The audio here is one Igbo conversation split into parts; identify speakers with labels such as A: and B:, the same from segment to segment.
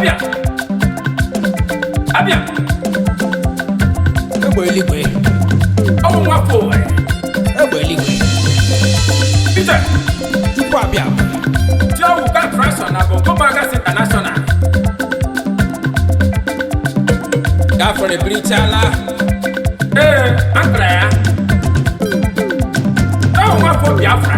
A: Abia. Abia.
B: Egbe eligwe.
A: Ọmụ nwafọ Owerri.
B: Egbe eligwe.
A: Peter.
B: Chukwu abịa.
A: Tiowuka Transon na Bongo Bagas International.
B: Gafere birichala.
A: Ankara ya. Ọmụ nwafọ Biafra.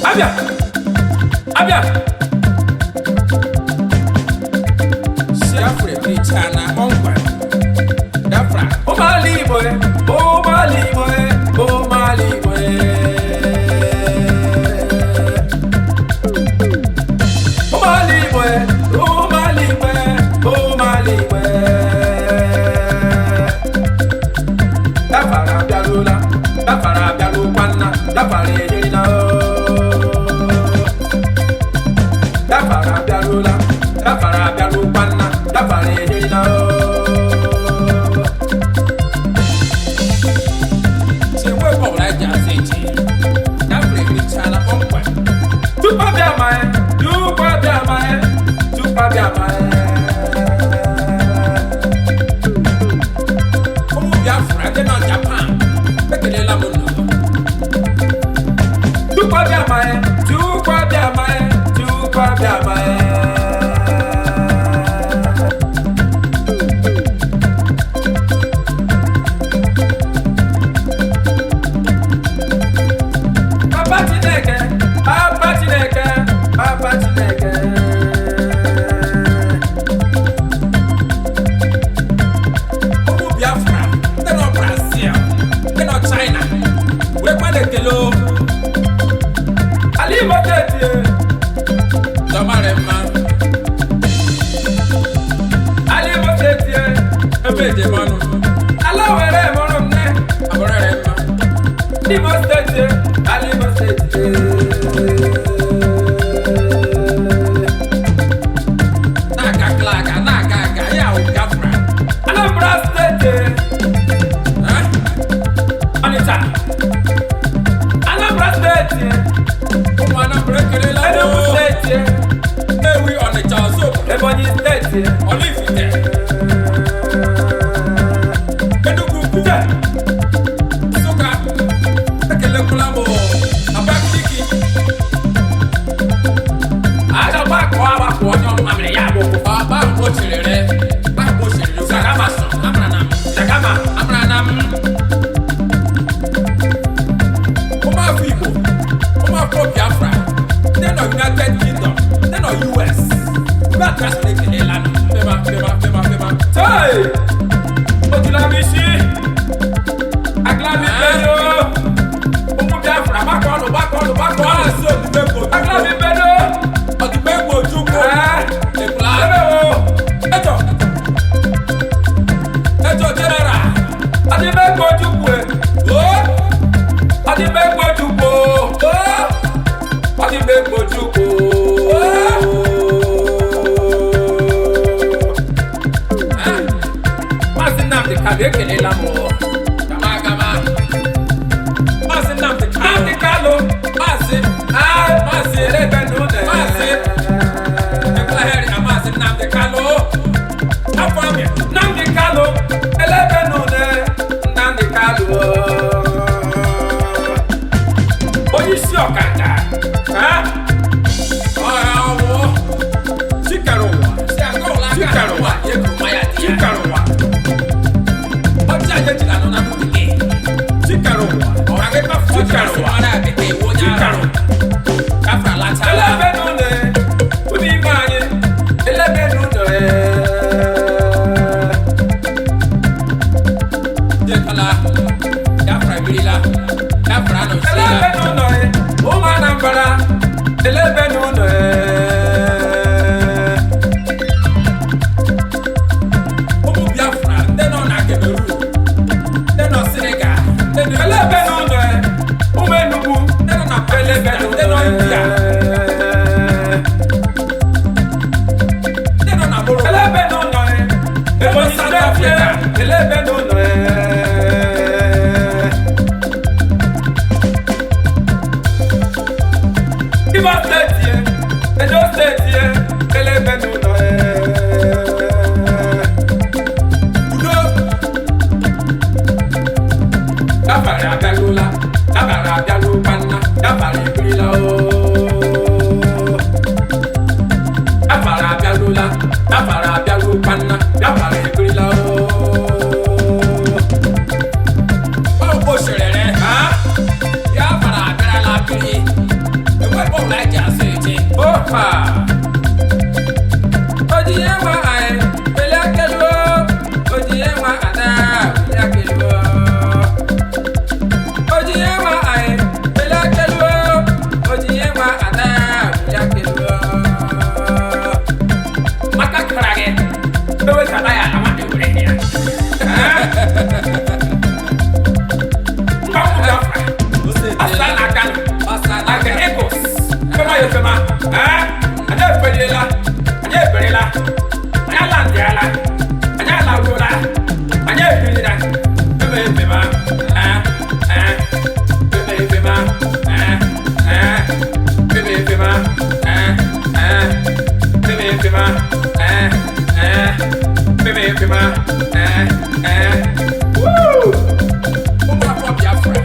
A: Abia. Abia.
B: Gafere birichala ọngwa. Gafra.
A: Ụmụala Igbo ụmụala Igbo ụmụala Igbo ụmụala Igbo ụmụala Igbo ụmụala Igbo Dafara abịarụla dafara abịarụkwanna dafara enyerila dafara abịarụla dafara abịarụkwanna dafara enyerila papa odiye wa ai pele akelo odiye wa ada pele akelo odiye wa ai pele akelo odiye wa ada pele akelo maka krage ewe kada ya na mate ure ya asana kan asana kan ecos kama yefema anya perela anya landiala anya lagola anya perela kama yefema kama yefema kama yefema kama yefema kama yefema woo umra kwa Biafra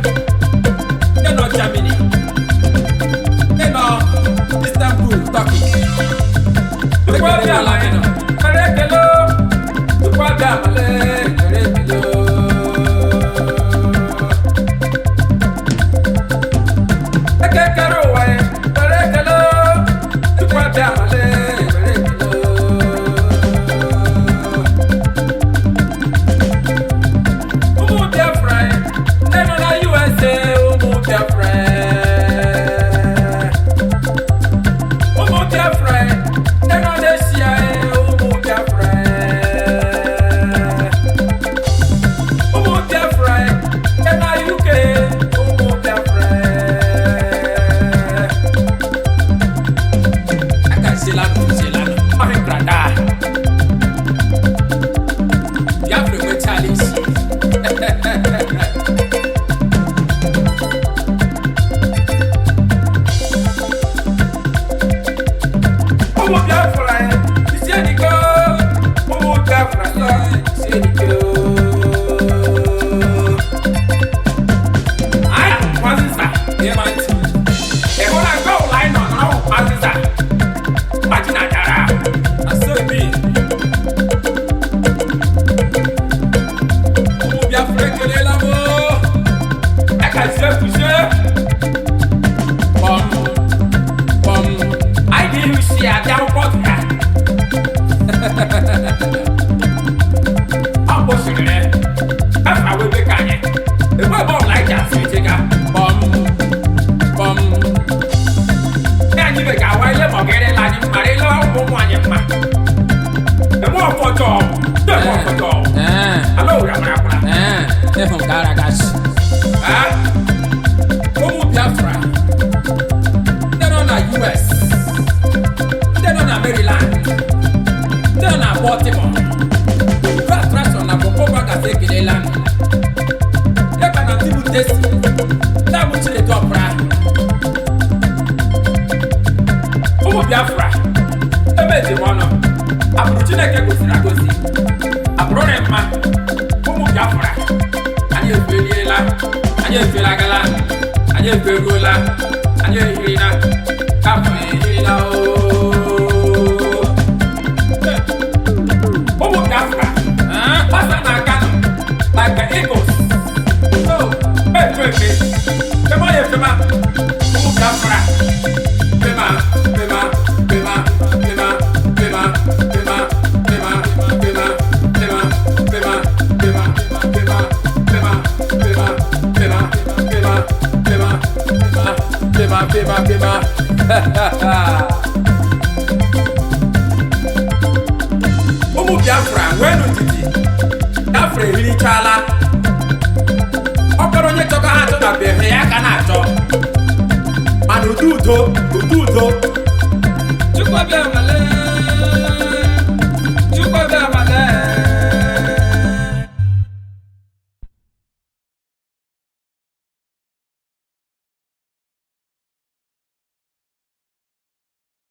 A: no Germany no Istanbul Turkey tukwa biala karekelo tukwa biamale karekelo ekekero wae karekelo tukwa biamale karekelo umu Biafra neno na USA umu Biafra Biafra ebe dị ọnụ abụrụ Chineke gosiri agosi abụrụ na mma ụmụ Biafra anyị efeliela anyị efelagala anyị eferuola anyị ehirila kapụ ehirila ụmụ Biafra pasa na Kano like eagles so efe fema ya fema ụmụ Biafra fema ụmụ Biafra nwenu ndidi Biafra ehirichala ọkọrọ onye chọka ha achọtabeghị ya ka na-achọ mana udo